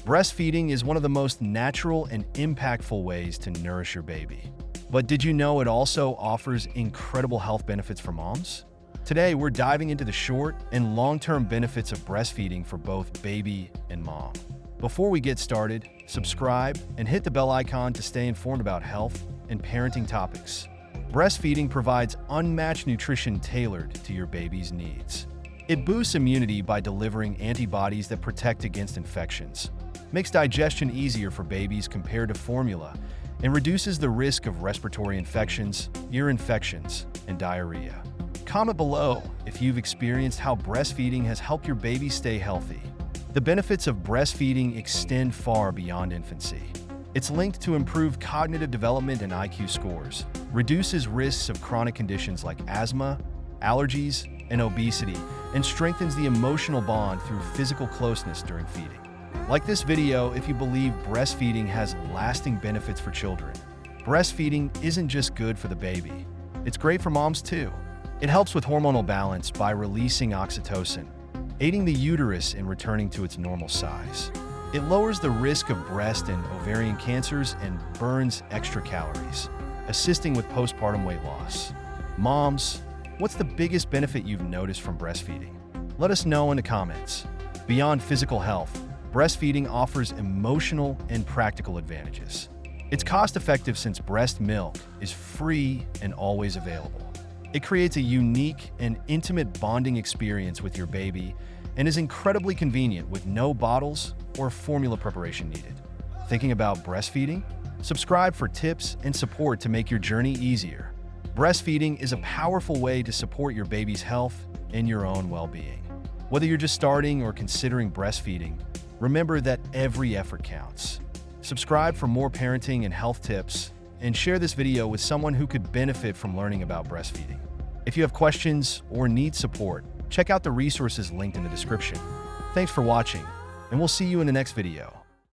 Breastfeeding is one of the most natural and impactful ways to nourish your baby. But did you know it also offers incredible health benefits for moms? Today, we're diving into the short and long-term benefits of breastfeeding for both baby and mom. Before we get started, subscribe and hit the bell icon to stay informed about health and parenting topics. Breastfeeding provides unmatched nutrition tailored to your baby's needs. It boosts immunity by delivering antibodies that protect against infections, makes digestion easier for babies compared to formula, and reduces the risk of respiratory infections, ear infections, and diarrhea. Comment below if you've experienced how breastfeeding has helped your baby stay healthy. The benefits of breastfeeding extend far beyond infancy. It's linked to improved cognitive development and IQ scores, reduces risks of chronic conditions like asthma, allergies, and obesity, and strengthens the emotional bond through physical closeness during feeding. Like this video if you believe breastfeeding has lasting benefits for children. Breastfeeding isn't just good for the baby, it's great for moms too. It helps with hormonal balance by releasing oxytocin, aiding the uterus in returning to its normal size. It lowers the risk of breast and ovarian cancers and burns extra calories, assisting with postpartum weight loss. Moms, what's the biggest benefit you've noticed from breastfeeding? Let us know in the comments. Beyond physical health, breastfeeding offers emotional and practical advantages. It's cost-effective since breast milk is free and always available. It creates a unique and intimate bonding experience with your baby and is incredibly convenient with no bottles or formula preparation needed. Thinking about breastfeeding? Subscribe for tips and support to make your journey easier. Breastfeeding is a powerful way to support your baby's health and your own well-being. Whether you're just starting or considering breastfeeding, remember that every effort counts. Subscribe for more parenting and health tips, and share this video with someone who could benefit from learning about breastfeeding. If you have questions or need support, check out the resources linked in the description. Thanks for watching, and we'll see you in the next video.